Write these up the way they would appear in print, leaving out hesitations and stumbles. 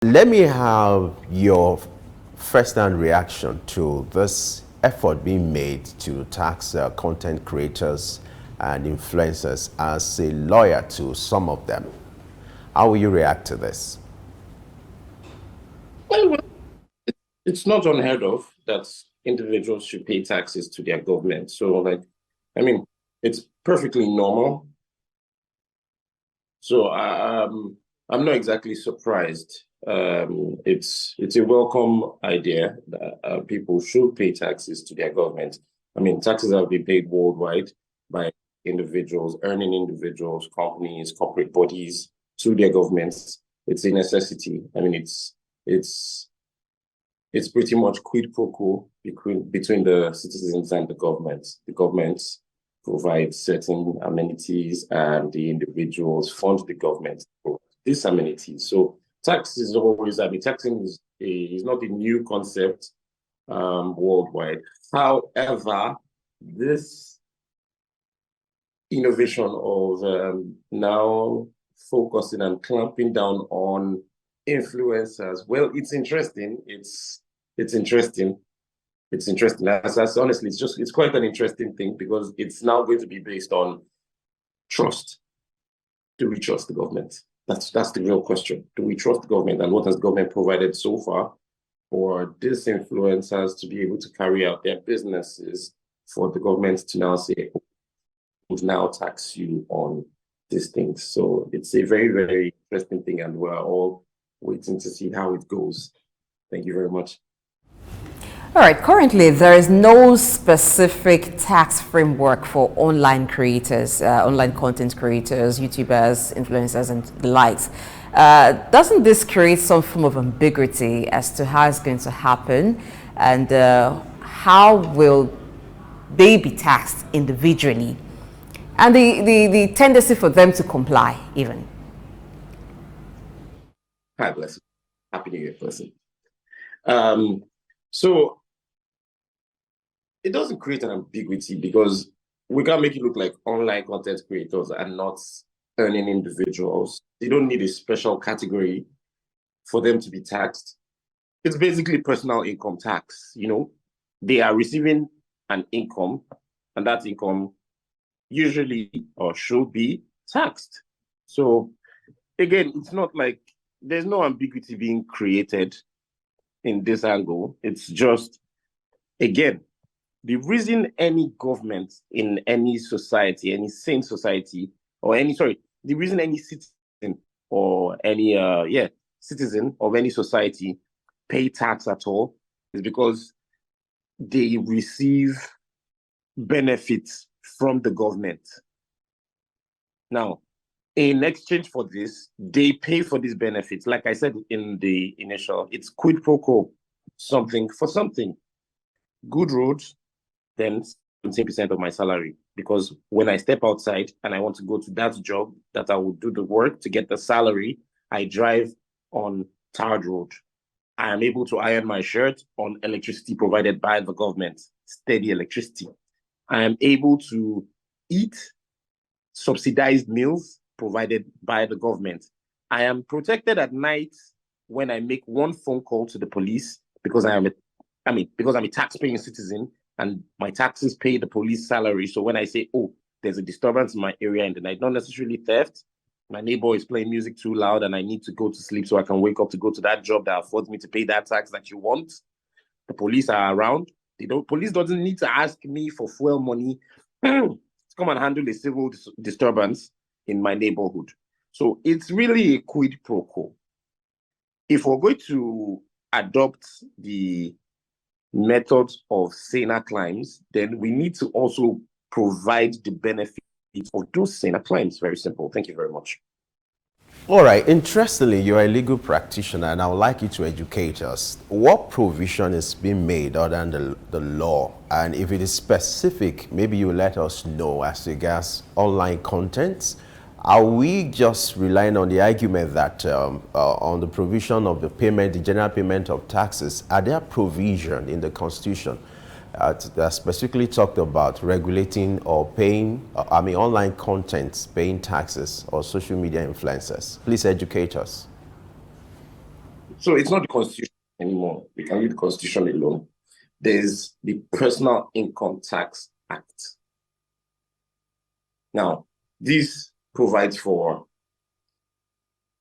Let me have your first-hand reaction to this effort being made to tax content creators and influencers as a lawyer to some of them. How will you react to this? Well, it's not unheard of that individuals should pay taxes to their government. So, I mean, it's perfectly normal. So, I'm not exactly surprised. It's a welcome idea that people should pay taxes to their government. I mean, taxes have been paid worldwide by individuals, earning individuals, companies, corporate bodies to their governments. It's a necessity. I mean, it's pretty much quid pro quo between the citizens and the government. The government provides certain amenities and the individuals fund the government for these amenities. So tax is always, I mean, taxing is not a new concept worldwide. However, this innovation of now focusing and clamping down on influencers, well, it's interesting. It's interesting. It's interesting. That's honestly, it's quite an interesting thing because it's now going to be based on trust. Do we trust the government? That's the real question. Do we trust the government, and what has government provided so far for these influencers to be able to carry out their businesses, for the government to now say, would now tax you on these things? So it's a very, very interesting thing, and we're all waiting to see how it goes. Thank you very much. All right, currently there is no specific tax framework for online creators, online content creators, YouTubers, influencers, and the likes. Doesn't this create some form of ambiguity as to how it's going to happen, and how will they be taxed individually, and the tendency for them to comply even? Hi, bless you. Happy New Year, person. So it doesn't create an ambiguity because we can't make it look like online content creators are not earning individuals. They don't need a special category for them to be taxed. It's basically personal income tax. You know, they are receiving an income, and that income usually or should be taxed. So again, it's not like there's no ambiguity being created in this angle. It's just, again, the reason any government in any society, any sane society, or the reason any citizen or any citizen of any society pay tax at all is because they receive benefits from the government. Now, in exchange for this, they pay for these benefits. Like I said in the initial, it's quid pro quo, something for something. Good roads, then 17% of my salary. Because when I step outside and I want to go to that job that I will do the work to get the salary, I drive on tarred road. I am able to iron my shirt on electricity provided by the government, steady electricity. I am able to eat subsidized meals provided by the government. I am protected at night when I make one phone call to the police because I'm a tax-paying citizen and my taxes pay the police salary. So when I say, oh, there's a disturbance in my area in the night, not necessarily theft, my neighbor is playing music too loud and I need to go to sleep so I can wake up to go to that job that affords me to pay that tax that you want. The police are around. Police doesn't need to ask me for fuel money to come and handle a civil disturbance in my neighborhood. So it's really a quid pro quo. If we're going to adopt the methods of saner crimes, then we need to also provide the benefits of those saner crimes. Very simple. Thank you very much. All right. Interestingly, you're a legal practitioner, and I would like you to educate us. What provision is being made other than the law? And if it is specific, maybe you let us know as regards online contents. Are we just relying on the argument that on the provision of the payment, the general payment of taxes, are there provision in the Constitution that specifically talked about regulating or paying, online contents, paying taxes, or social media influencers? Please educate us. So it's not the Constitution anymore. We can leave the Constitution alone. There's the Personal Income Tax Act. Now, this provides for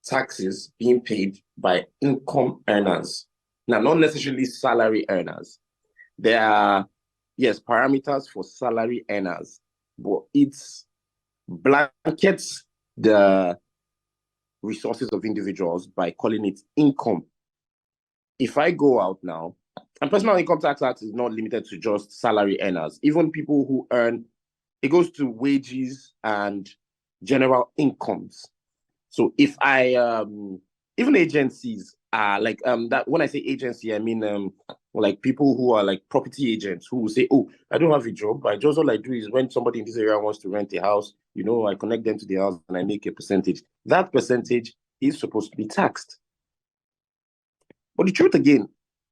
taxes being paid by income earners. Now, not necessarily salary earners. There are, yes, parameters for salary earners, but it's blankets the resources of individuals by calling it income. If I go out now, and Personal Income Tax Act is not limited to just salary earners. Even people who earn, it goes to wages and general incomes. So if I, even agencies are like, that when I say agency, I mean like people who are like property agents who will say, oh, I don't have a job. All I do is when somebody in this area wants to rent a house, I connect them to the house and I make a percentage. That percentage is supposed to be taxed. But the truth again,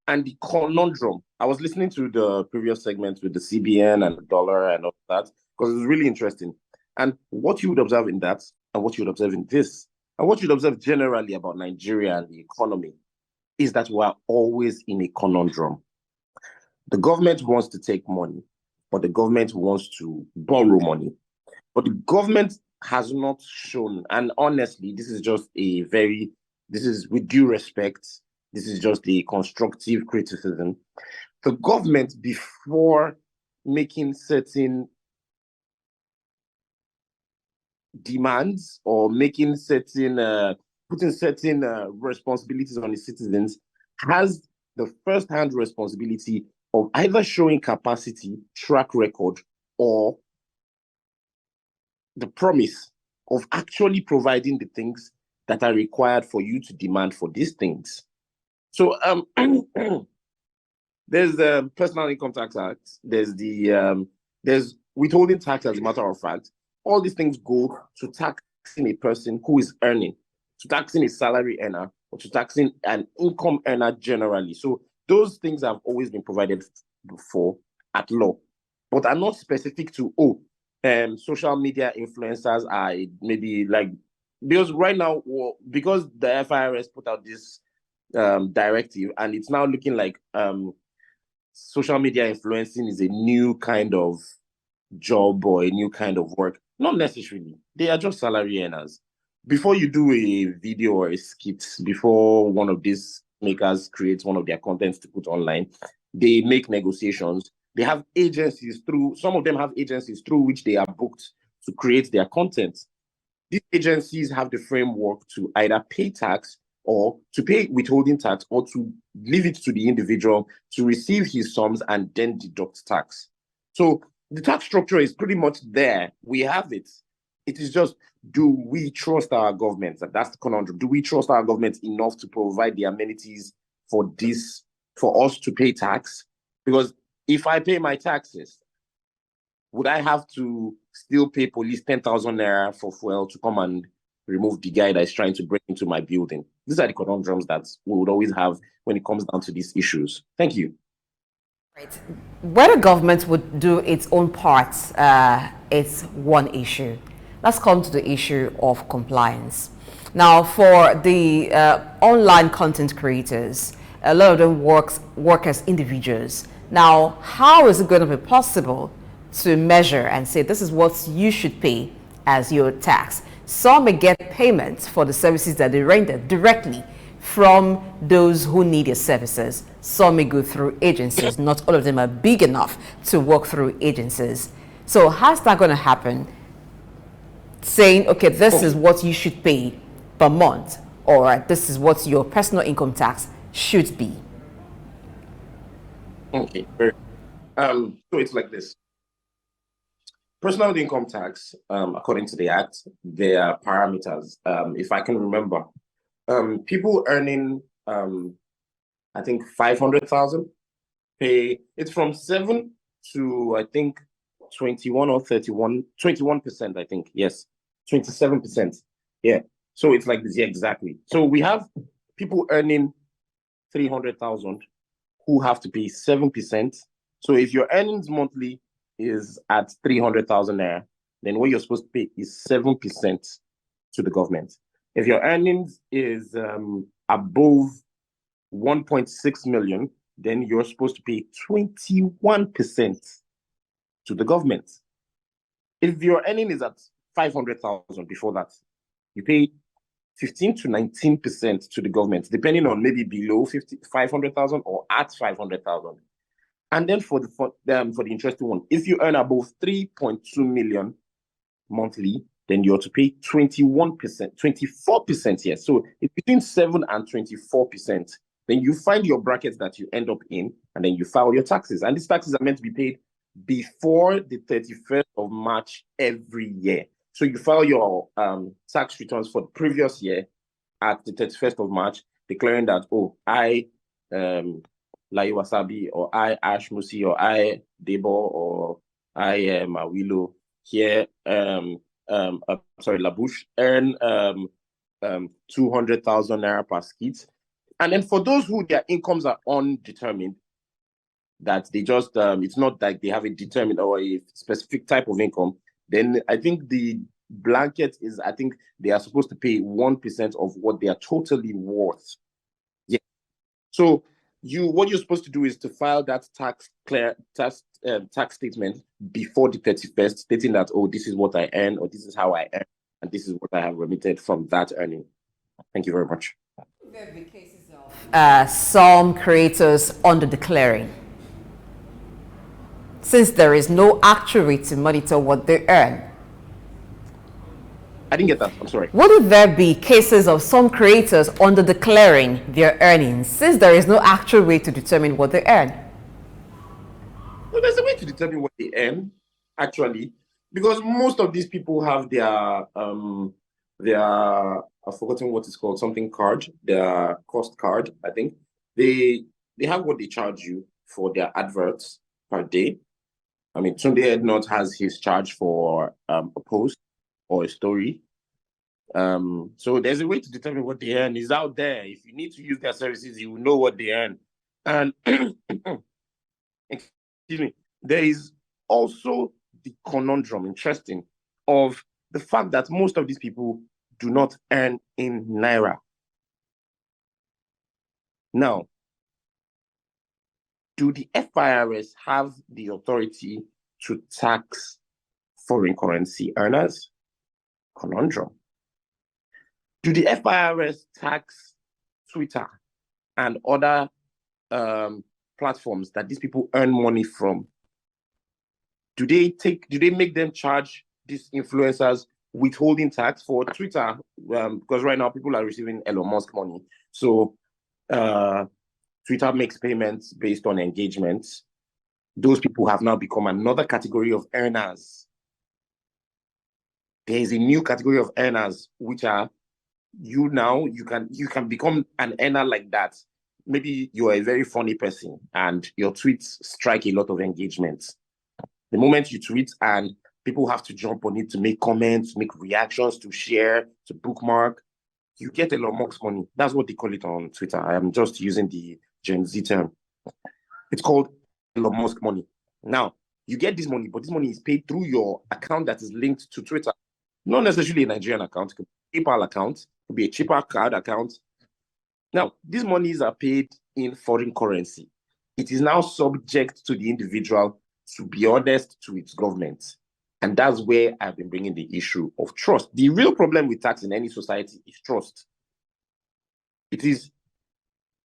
and the conundrum, I was listening to the previous segment with the CBN and the dollar and all that, because it was really interesting. And what you would observe in that, and what you would observe in this, and what you'd observe generally about Nigeria and the economy, is that we are always in a conundrum. The government wants to take money, but the government wants to borrow money. But the government has not shown, and honestly, this is with due respect, this is just a constructive criticism. The government, before making certain demands or putting certain responsibilities on the citizens, has the first-hand responsibility of either showing capacity, track record, or the promise of actually providing the things that are required for you to demand for these things. So there's the Personal Income Tax Act, there's withholding tax, as a matter of fact. All these things go to taxing a person who is earning, to taxing a salary earner, or to taxing an income earner generally. So those things have always been provided before at law, but are not specific to, social media influencers are maybe like, because right now, because the FIRS put out this directive, and it's now looking like social media influencing is a new kind of job or a new kind of work. Not necessarily. They are just salary earners. Before you do a video or a skit, before one of these makers creates one of their contents to put online, they make negotiations. They have agencies some of them have agencies through which they are booked to create their content. These agencies have the framework to either pay tax or to pay withholding tax, or to leave it to the individual to receive his sums and then deduct tax. So the tax structure is pretty much there. We have it. It is just, do we trust our government? That's the conundrum. Do we trust our government enough to provide the amenities for us to pay tax? Because if I pay my taxes, would I have to still pay police 10,000 naira for fuel to come and remove the guy that is trying to break into my building? These are the conundrums that we would always have when it comes down to these issues. Thank you. Right. Whether government would do its own part, it's one issue. Let's come to the issue of compliance. Now, for the online content creators, a lot of them work as individuals. Now, how is it going to be possible to measure and say this is what you should pay as your tax? Some may get payments for the services that they render directly from those who need your services. Some may go through agencies. Not all of them are big enough to work through agencies. So how's that going to happen? Saying, okay, this is what you should pay per month, or this is what your personal income tax should be. Okay. So it's like this. Personal income tax, according to the Act, there are parameters. If I can remember, people earning, I think 500,000 pay. It's from 7 to I think 21 or 21%. I think, yes, 27%. Yeah. So it's like this. Yeah, exactly. So we have people earning 300,000 who have to pay 7%. So if your earnings monthly is at 300,000 naira, then what you're supposed to pay is 7% to the government. If your earnings is above 1.6 million, then you're supposed to pay 21% to the government. If your earning is at 500,000 before that, you pay 15 to 19% to the government, depending on maybe below 500,000 or at 500,000. And then for the interesting one, if you earn above 3.2 million monthly, then you have to pay 21%, 24%. Yes. So it's between 7 and 24%. Then you find your bracket that you end up in, and then you file your taxes. And these taxes are meant to be paid before the 31st of March every year. So you file your tax returns for the previous year at the 31st of March, declaring that, oh, I, Lai Wasabi, or I, Ash Musi, or I, Debo, or I, Awilo, here, Labouche, earn 200,000 naira per skit. And then for those who their incomes are undetermined, that they just, it's not like they have a determined or a specific type of income, then I think the blanket is, I think they are supposed to pay 1% of what they are totally worth. Yeah. So what you're supposed to do is to file that tax statement before the 31st, stating that, oh, this is what I earn, or this is how I earn, and this is what I have remitted from that earning. Thank you very much. There have been cases of some creators under-declaring, since there is no actuary to monitor what they earn. I didn't get that. I'm sorry. Would there be cases of some creators under-declaring their earnings, since there is no actual way to determine what they earn? Well, there's a way to determine what they earn, actually, because most of these people have their I've forgotten what it's called, something card, their cost card, I think. They have what they charge you for their adverts per day. I mean, Tunde Ednot has his charge for a post or a story. So there's a way to determine what they earn. It's out there. If you need to use their services, you will know what they earn. And excuse me, there is also the conundrum, interesting, of the fact that most of these people do not earn in Naira. Now, do the FIRS have the authority to tax foreign currency earners? Conundrum. Do the FIRS tax Twitter and other platforms that these people earn money from? Do they make them charge these influencers withholding tax for Twitter? Because right now people are receiving Elon Musk money. So Twitter makes payments based on engagements. Those people have now become another category of earners. There is a new category of earners, which are you can become an earner like that. Maybe you're a very funny person and your tweets strike a lot of engagements. The moment you tweet and people have to jump on it to make comments, make reactions, to share, to bookmark, you get Elon Musk money. That's what they call it on Twitter. I am just using the Gen Z term. It's called Elon Musk money. Now, you get this money, but this money is paid through your account that is linked to Twitter. Not necessarily a Nigerian account, it could be a PayPal account, it could be a cheaper card account. Now, these monies are paid in foreign currency. It is now subject to the individual to be honest to its government. And that's where I've been bringing the issue of trust. The real problem with tax in any society is trust. It is,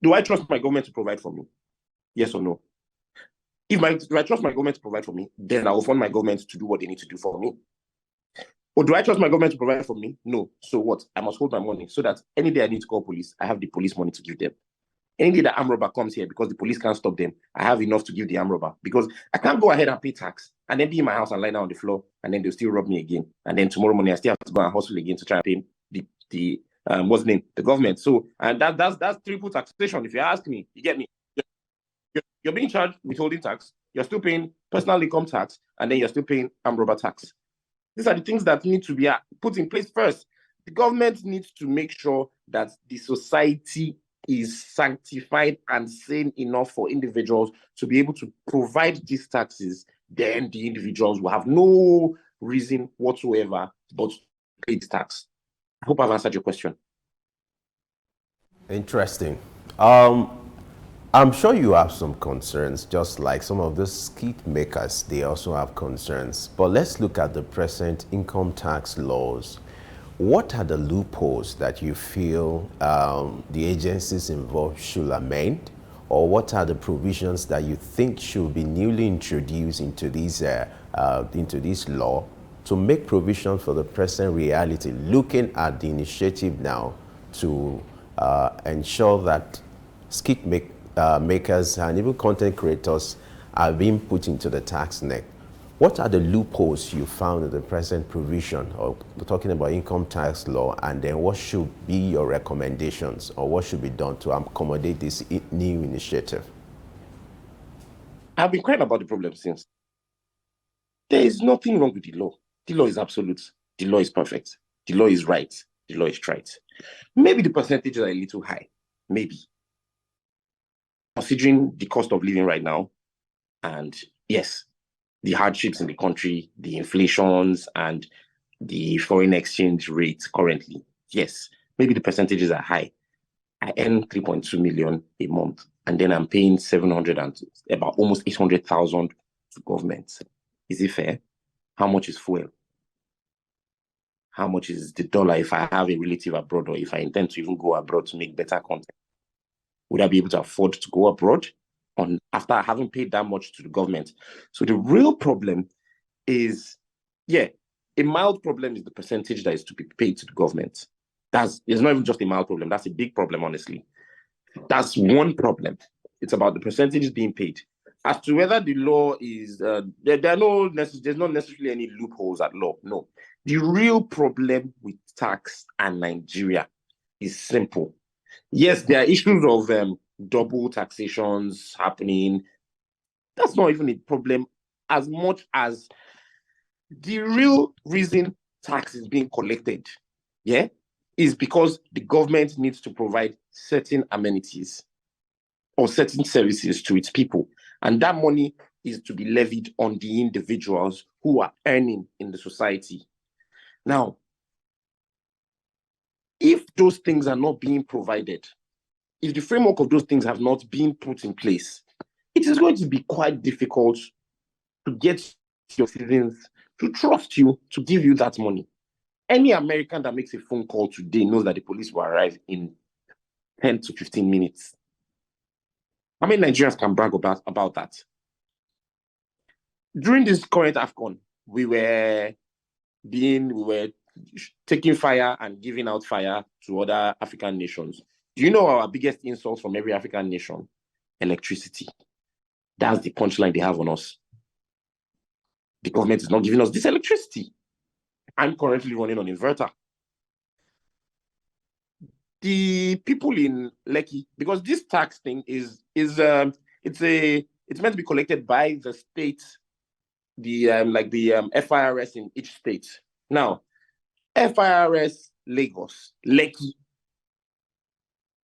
do I trust my government to provide for me? Yes or no? If I trust my government to provide for me, then I will fund my government to do what they need to do for me. Or do I trust my government to provide for me? No. So what? I must hold my money so that any day I need to call police, I have the police money to give them. Any day the armed robber comes here because the police can't stop them, I have enough to give the armed robber, because I can't go ahead and pay tax and then be in my house and lie down on the floor and then they'll still rob me again. And then tomorrow morning I still have to go and hustle again to try and pay the what's the name? The government. So, and that's triple taxation. If you ask me, you get me? You're being charged withholding tax, you're still paying personal income tax, and then you're still paying armed robber tax. These are the things that need to be put in place first. The government needs to make sure that the society is sanctified and sane enough for individuals to be able to provide these taxes. Then the individuals will have no reason whatsoever but to pay the tax. I hope I've answered your question. Interesting. I'm sure you have some concerns, just like some of the skit makers, they also have concerns. But let's look at the present income tax laws. What are the loopholes that you feel the agencies involved should amend? Or what are the provisions that you think should be newly introduced into this law to make provision for the present reality, looking at the initiative now to ensure that makers and even content creators are being put into the tax net? What are the loopholes you found in the present provision, or talking about income tax law, and then what should be your recommendations or what should be done to accommodate this new initiative? I've been crying about the problem since. There is nothing wrong with the law. The law is absolute. The law is perfect. The law is right. The law is right. Maybe the percentages are a little high. Maybe. Considering the cost of living right now, and yes, the hardships in the country, the inflations, and the foreign exchange rate currently, yes, maybe the percentages are high. I earn 3.2 million a month, and then I'm paying 700 and about almost 800,000 to government. Is it fair? How much is fuel? How much is the dollar if I have a relative abroad, or if I intend to even go abroad to make better content? Would I be able to afford to go abroad after I haven't paid that much to the government? So the real problem is, a mild problem is the percentage that is to be paid to the government. It's not even just a mild problem. That's a big problem, honestly. That's one problem. It's about the percentage being paid. As to whether the law is, there's not necessarily any loopholes at law. No. The real problem with tax and Nigeria is simple. Yes, there are issues of double taxations happening. That's not even a problem as much as the real reason tax is being collected, is because the government needs to provide certain amenities or certain services to its people. And that money is to be levied on the individuals who are earning in the society. Now, if those things are not being provided, if the framework of those things have not been put in place, it is going to be quite difficult to get your citizens to trust you to give you that money. Any American that makes a phone call today knows that the police will arrive in 10 to 15 minutes. How many Nigerians can brag about that? During this current AFCON, we were taking fire and giving out fire to other African nations. Do you know our biggest insult from every African nation? Electricity. That's the punchline they have on us. The government is not giving us this electricity. I'm currently running on inverter. The people in Lekki, because this tax thing it's meant to be collected by the state, the FIRS in each state. Now, FIRS Lagos, Lekki,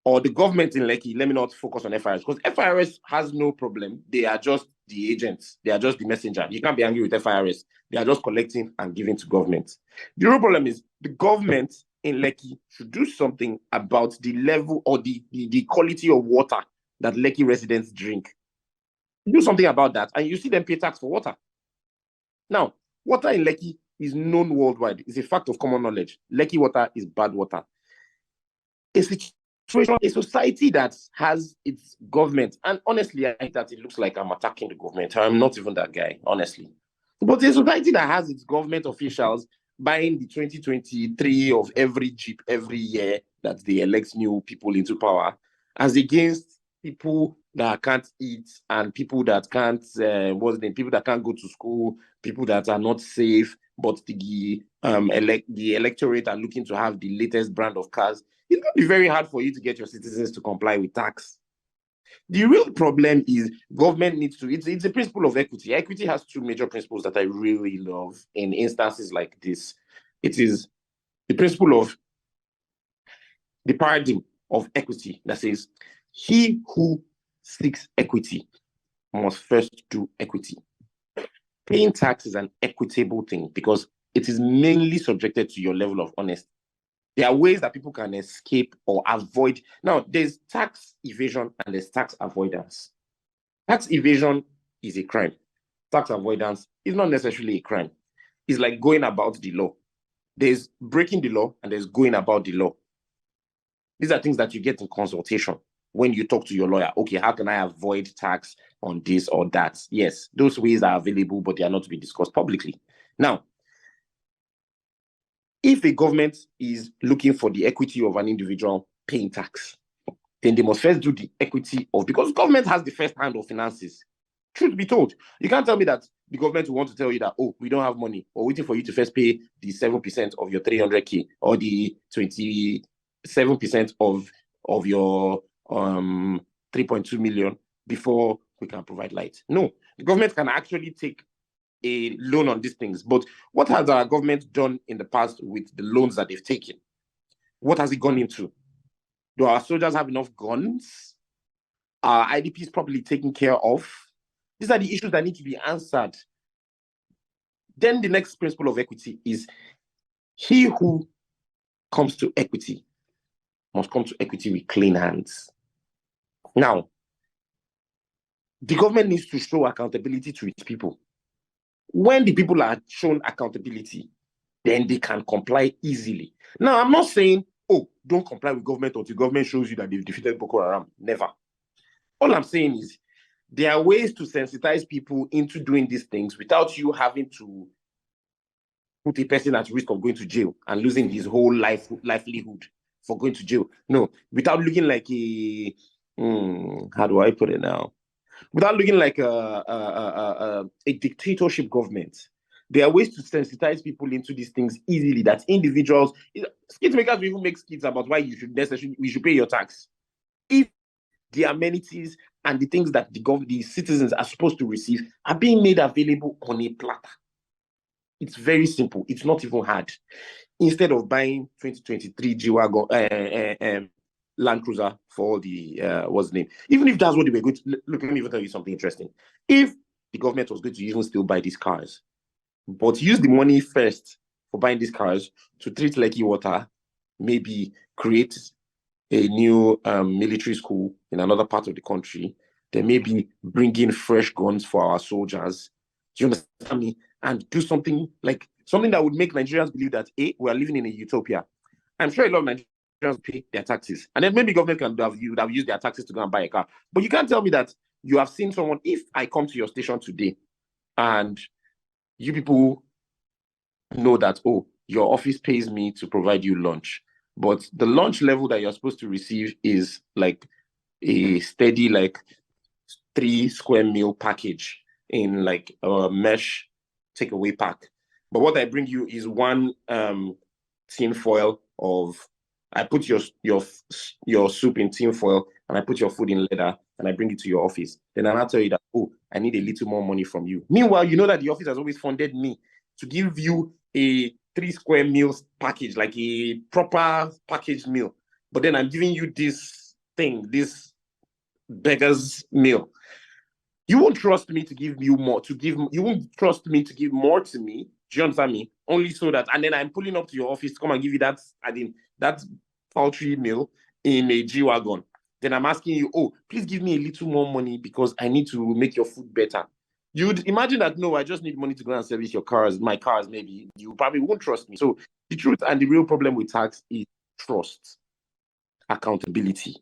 or the government in Lekki, let me not focus on FIRS, because FIRS has no problem. They are just the agents. They are just the messenger. You can't be angry with FIRS. They are just collecting and giving to government. The real problem is the government in Lekki should do something about the level or the quality of water that Lekki residents drink. Do something about that, and you see them pay tax for water. Now, water in Lekki is known worldwide. It's a fact of common knowledge. Lekki water is bad water. A society that has its government, and honestly, I think that it looks like I'm attacking the government. I'm not even that guy, honestly. But a society that has its government officials buying the 2023 of every Jeep every year that they elect new people into power, as against people that can't eat and people that can't, people that can't go to school, people that are not safe, but the electorate are looking to have the latest brand of cars. It's going to be very hard for you to get your citizens to comply with tax. The real problem is government needs to, it's a principle of equity. Equity has two major principles that I really love in instances like this. It is the principle of the paradigm of equity that says, he who seeks equity must first do equity. Paying tax is an equitable thing because it is mainly subjected to your level of honesty. There are ways that people can escape or avoid. Now, there's tax evasion and there's tax avoidance. Tax evasion is a crime. Tax avoidance is not necessarily a crime. It's like going about the law. There's breaking the law and there's going about the law. These are things that you get in consultation when you talk to your lawyer. Okay, how can I avoid tax on this or that? Yes, those ways are available, but they are not to be discussed publicly. Now, if a government is looking for the equity of an individual paying tax, then they must first do the equity of, because government has the first hand of finances. Truth be told, you can't tell me that the government will want to tell you that, oh, we don't have money, or waiting for you to first pay the 7% of your 300K or the 27% of your 3.2 million before we can provide light. No, the government can actually take a loan on these things. But what has our government done in the past with the loans that they've taken? What has it gone into? Do our soldiers have enough guns? Are IDPs properly taken care of? These are the issues that need to be answered. Then the next principle of equity is he who comes to equity must come to equity with clean hands. Now, the government needs to show accountability to its people. When the people are shown accountability, then they can comply easily. Now, I'm not saying, oh, don't comply with government until government shows you that they've defeated Boko Haram. Never. All I'm saying is there are ways to sensitize people into doing these things without you having to put a person at risk of going to jail and losing his whole livelihood for going to jail. No, without looking like a, how do I put it now? Without looking like a dictatorship government. There are ways to sensitize people into these things easily, that individuals, skit makers will even make skits about why we should pay your tax. If the amenities and the things that the citizens are supposed to receive are being made available on a platter. It's very simple. It's not even hard. Instead of buying 2023 G-Wagon, Land Cruiser for the, what's the name? Even if that's what they were going to, look, let me even tell you something interesting. If the government was going to even still buy these cars, but use the money first for buying these cars to treat Lekki Water, maybe create a new military school in another part of the country, then maybe bring in fresh guns for our soldiers. Do you understand me? And do something that would make Nigerians believe that, A, we are living in a utopia. I'm sure a lot of Nigerians pay their taxes. And then maybe government would have used their taxes to go and buy a car. But you can't tell me that you have seen someone, if I come to your station today and you people know that, oh, your office pays me to provide you lunch, but the lunch level that you're supposed to receive is like a steady, like 3 square meal package in like a mesh takeaway pack. But what I bring you is one tin foil of, I put your soup in tin foil and I put your food in leather and I bring it to your office. Then I'll tell you that, oh, I need a little more money from you. Meanwhile, you know that the office has always funded me to give you a 3 square meals package, like a proper packaged meal. But then I'm giving you this thing, this beggar's meal. You won't trust me to give you more, you won't trust me to give more to me. Do you understand me? Only so that, and then I'm pulling up to your office to come and give you that poultry meal in a G-Wagon. Then I'm asking you, oh, please give me a little more money because I need to make your food better. You'd imagine that, no, I just need money to go and service my cars, maybe. You probably won't trust me. So the truth and the real problem with tax is trust, accountability,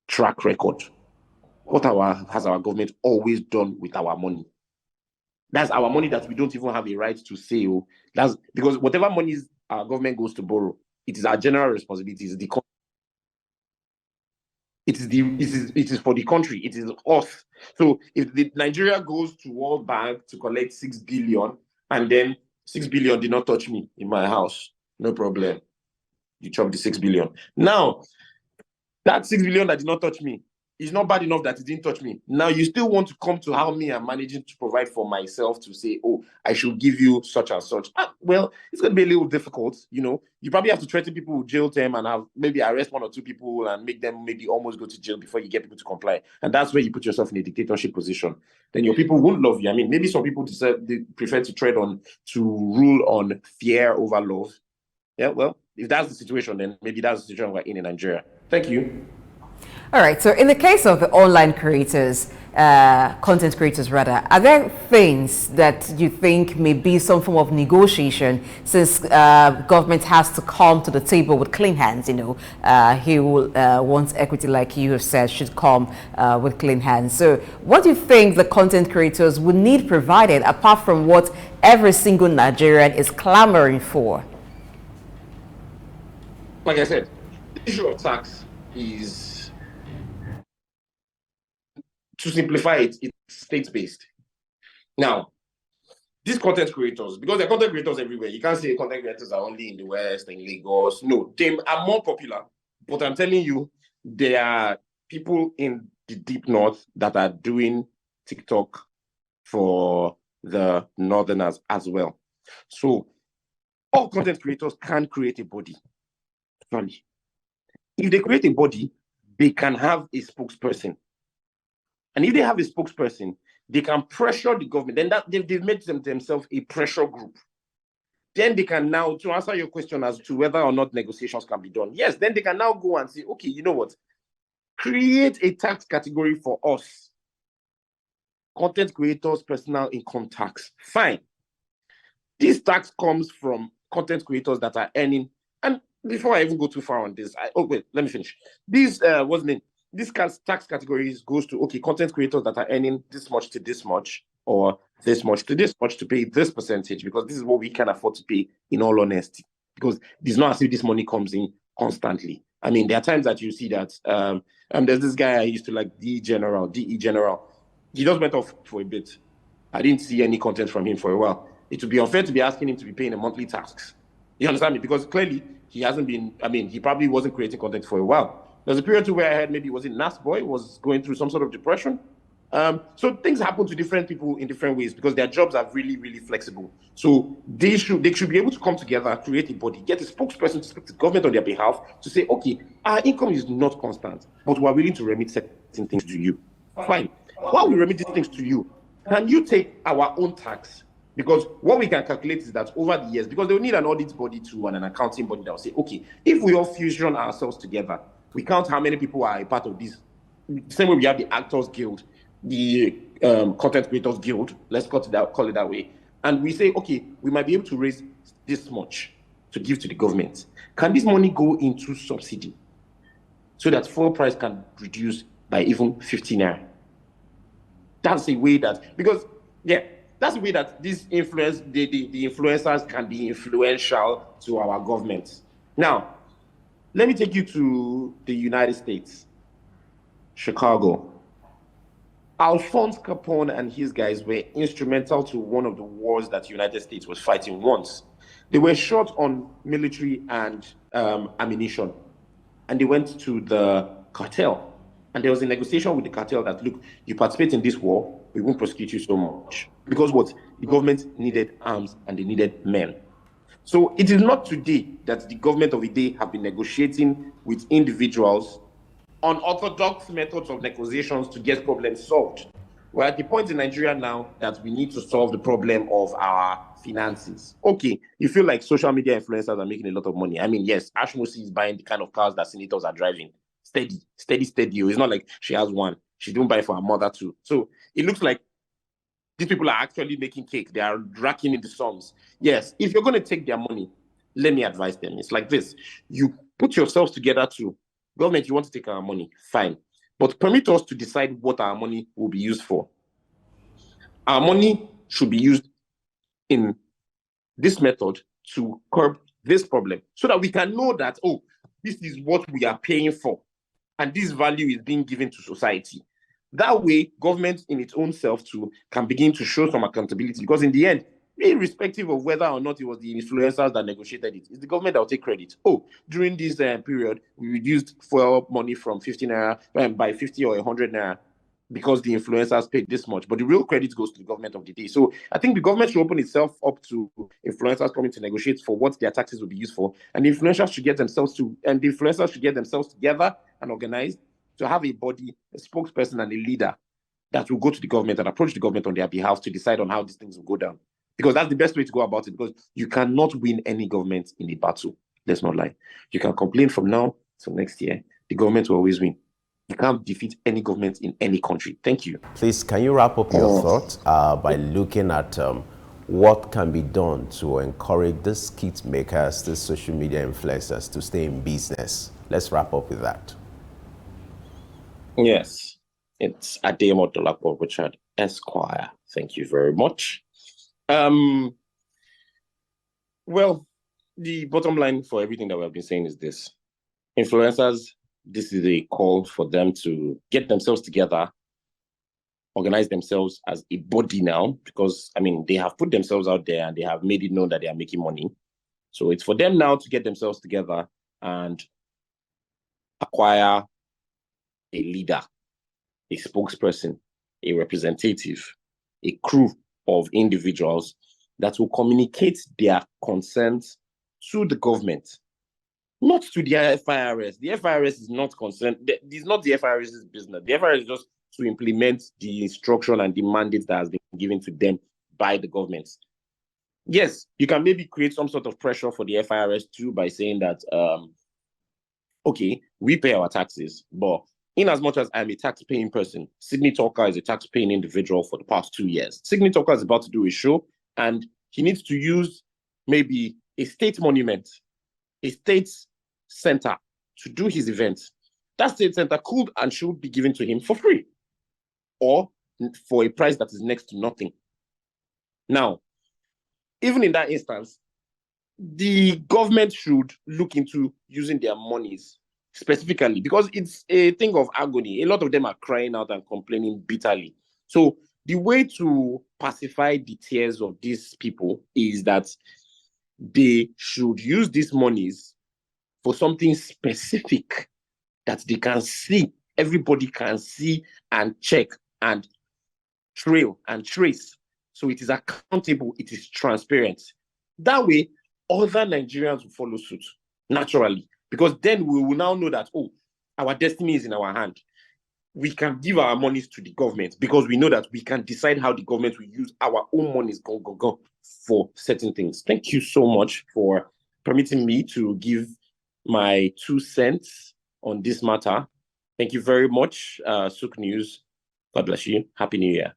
track record. What has our government always done with our money? That's our money that we don't even have a right to say. Oh, that's because whatever money our government goes to borrow, it is our general responsibility. It is for the country. It is us. So if Nigeria goes to World Bank to collect 6 billion, and then 6 billion did not touch me in my house, no problem. You chop the 6 billion. Now, that 6 billion that did not touch me is not bad enough that it didn't touch me. Now you still want to come to how me I'm managing to provide for myself to say, oh, I should give you such and such. Well, it's going to be a little difficult. You know, you probably have to threaten people with jail term and have maybe arrest 1 or 2 people and make them maybe almost go to jail before you get people to comply. And that's where you put yourself in a dictatorship position. Then your people won't love you. I mean, maybe some people they prefer to rule on fear over love. Yeah, well, if that's the situation, then maybe that's the situation we're in Nigeria. Thank you. All right, so in the case of the online creators, content creators rather, are there things that you think may be some form of negotiation, since government has to come to the table with clean hands? He will wants equity, like you have said, should come with clean hands. So what do you think the content creators would need provided, apart from what every single Nigerian is clamoring for? Like I said, the issue of tax is, to simplify it, it's state-based. Now, these content creators, because they're content creators everywhere, you can't say content creators are only in the West, in Lagos. No, they are more popular. But I'm telling you, there are people in the deep north that are doing TikTok for the northerners as well. So all content creators can create a body. Actually, if they create a body, they can have a spokesperson. And if they have a spokesperson, they can pressure the government. Then that they've made themselves a pressure group. Then they can now, to answer your question as to whether or not negotiations can be done, yes, then they can now go and say, okay, you know what? Create a tax category for us. Content creators, personal income tax. Fine. This tax comes from content creators that are earning. And before I even go too far on this, let me finish. This tax categories goes to, okay, content creators that are earning this much to this much, or this much to this much, to pay this percentage, because this is what we can afford to pay, in all honesty. Because it's not as if this money comes in constantly. I mean, there are times that you see that, there's this guy I used to like, DE General. He just went off for a bit. I didn't see any content from him for a while. It would be unfair to be asking him to be paying a monthly tax. You understand me? Because clearly he hasn't been, he probably wasn't creating content for a while. There's a period too where I heard maybe was it Nasboy was going through some sort of depression. So things happen to different people in different ways because their jobs are really, really flexible. So they should be able to come together, create a body, get a spokesperson to speak to the government on their behalf to say, okay, our income is not constant, but we're willing to remit certain things to you. Fine. While we remit these things to you, can you take our own tax? Because what we can calculate is that over the years, because they'll need an audit body too and an accounting body that will say, okay, if we all fusion ourselves together, we count how many people are a part of this. Same way we have the Actors Guild, the Content Creators Guild, let's call it that way. And we say, okay, we might be able to raise this much to give to the government. Can this money go into subsidy so that fuel price can reduce by even 50 naira? That's a way that, because, that's the way that these the influencers can be influential to our government. Now, let me take you to the United States, Chicago. Alphonse Capone and his guys were instrumental to one of the wars that the United States was fighting once. They were short on military and ammunition, and they went to the cartel. And there was a negotiation with the cartel that, look, you participate in this war, we won't prosecute you so much. Because what? The government needed arms and they needed men. So it is not today that the government of the day have been negotiating with individuals on orthodox methods of negotiations to get problems solved. We're at the point in Nigeria now that we need to solve the problem of our finances. Okay, you feel like social media influencers are making a lot of money. I mean, yes, Ashmosi is buying the kind of cars that senators are driving. Steady. It's not like she has one. She don't buy for her mother too. So it looks like these people are actually making cake. They are racking in the sums. Yes, if you're going to take their money, let me advise them. It's like this. You put yourselves together to, government, you want to take our money, fine. But permit us to decide what our money will be used for. Our money should be used in this method to curb this problem so that we can know that, oh, this is what we are paying for. And this value is being given to society. That way, government in its own self too can begin to show some accountability, because in the end, irrespective of whether or not it was the influencers that negotiated it, it's the government that will take credit. Oh, during this period, we reduced fuel money from 50 naira by 50 or 100 naira because the influencers paid this much. But the real credit goes to the government of the day. So I think the government should open itself up to influencers coming to negotiate for what their taxes will be used for. And the influencers should get themselves together and organized to have a body, a spokesperson, and a leader that will go to the government and approach the government on their behalf to decide on how these things will go down. Because that's the best way to go about it, because you cannot win any government in a battle. Let's not lie. You can complain from now till next year. The government will always win. You can't defeat any government in any country. Thank you. Please, can you wrap up your thoughts by looking at what can be done to encourage the skit makers, the social media influencers to stay in business? Let's wrap up with that. Yes, it's Adeyemo Richard Esq. Thank you very much. Well, the bottom line for everything that we've been saying is this. Influencers, this is a call for them to get themselves together, organize themselves as a body now, because, I mean, they have put themselves out there and they have made it known that they are making money. So it's for them now to get themselves together and acquire a leader, a spokesperson, a representative, a crew of individuals that will communicate their concerns to the government, not to the FIRS. The FIRS is not concerned. This is not the FIRS's business. The FIRS is just to implement the instruction and the mandate that has been given to them by the government. Yes, you can maybe create some sort of pressure for the FIRS too by saying that, okay, we pay our taxes, but in as much as I'm a tax-paying person, Sydney Talker is a tax-paying individual for the past 2 years. Sydney Talker is about to do a show, and he needs to use maybe a state monument, a state center to do his event. That state center could and should be given to him for free or for a price that is next to nothing. Now, even in that instance, the government should look into using their monies specifically, because it's a thing of agony. A lot of them are crying out and complaining bitterly. So the way to pacify the tears of these people is that they should use these monies for something specific that they can see, everybody can see and check and trail and trace. So it is accountable, it is transparent. That way, other Nigerians will follow suit naturally, because then we will now know that, oh, our destiny is in our hand. We can give our monies to the government because we know that we can decide how the government will use our own monies for certain things. Thank you so much for permitting me to give my 2 cents on this matter. Thank you very much, Souq News. God bless you. Happy New Year.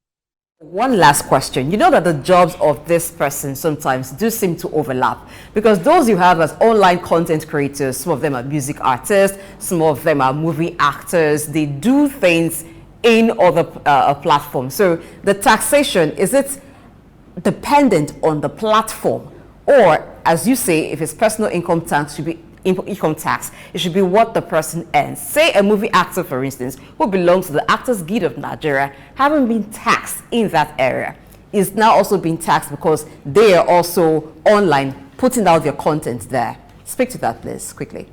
One last question. You know that the jobs of this person sometimes do seem to overlap, because those you have as online content creators, some of them are music artists, some of them are movie actors. They do things in other platforms. So the taxation, is it dependent on the platform? Or, as you say, if it's personal income tax, should be income tax, it should be what the person earns. Say a movie actor, for instance, who belongs to the Actors Guild of Nigeria, having been taxed in that area, is now also being taxed because they are also online putting out their content there. Speak to that, please, quickly.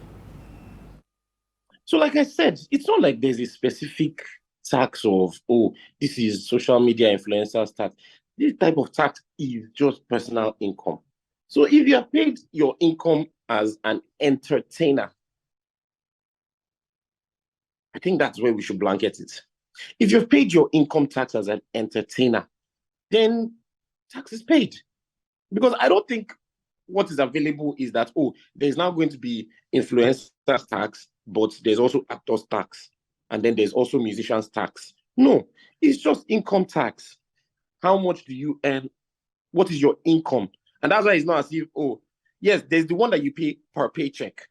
So like I said, it's not like there's a specific tax of, oh, this is social media influencers tax. This type of tax is just personal income. So if you are paid your income as an entertainer, I think that's where we should blanket it. If you've paid your income tax as an entertainer, then tax is paid. Because I don't think what is available is that, oh, there's now going to be influencers tax, but there's also actors tax, and then there's also musicians tax. No, it's just income tax. How much do you earn? What is your income? And that's why it's not as if, oh, yes, there's the one that you pay per paycheck.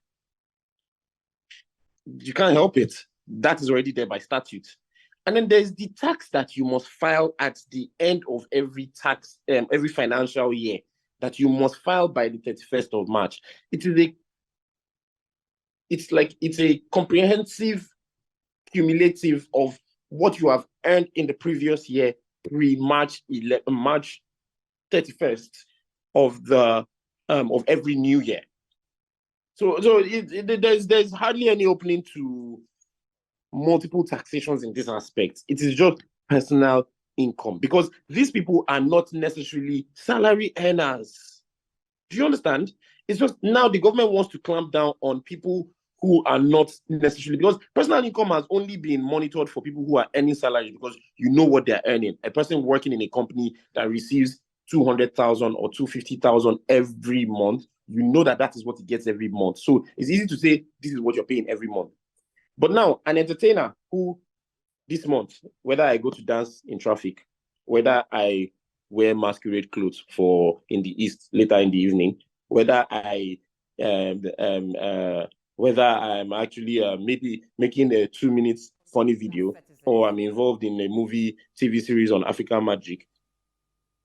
You can't help it. That is already there by statute. And then there's the tax that you must file at the end of every every financial year, that you must file by the 31st of March. It's a comprehensive cumulative of what you have earned in the previous year, pre-March 31st of every new year. So there's hardly any opening to multiple taxations in this aspect. It is just personal income, because these people are not necessarily salary earners. Do you understand? It's just now the government wants to clamp down on people who are not necessarily, because personal income has only been monitored for people who are earning salary, because you know what they're earning. A person working in a company that receives 200,000 or 250,000 every month you know that that is what he gets every month. So it's easy to say this is what you're paying every month. But now, an entertainer who this month, whether I go to dance in traffic, whether I wear masquerade clothes in the East later in the evening, whether whether I'm actually maybe making a 2 minutes funny video, or I'm involved in a movie, TV series on African Magic,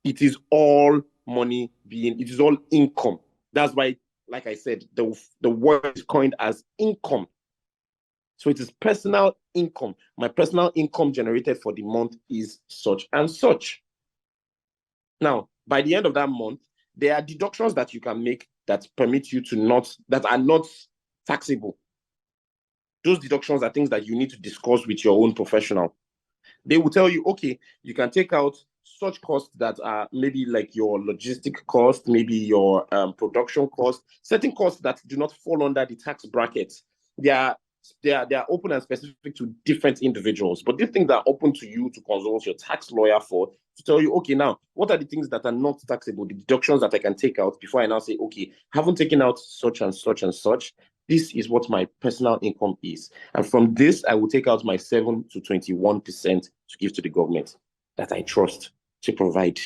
it is all money it is all income. That's why, like I said, the word is coined as income. So it is personal income. My personal income generated for the month is such and such. Now, by the end of that month, there are deductions that you can make that permit you that are not taxable. Those deductions are things that you need to discuss with your own professional. They will tell you, okay, you can take out such costs that are maybe like your logistic cost, maybe your production cost, certain costs that do not fall under the tax bracket. They are open and specific to different individuals, but these things are open to you to consult your tax lawyer for, to tell you, okay, now, what are the things that are not taxable, the deductions that I can take out before I now say, okay, haven't taken out such and such and such. This is what my personal income is. And from this, I will take out my 7 to 21% to give to the government that I trust to provide.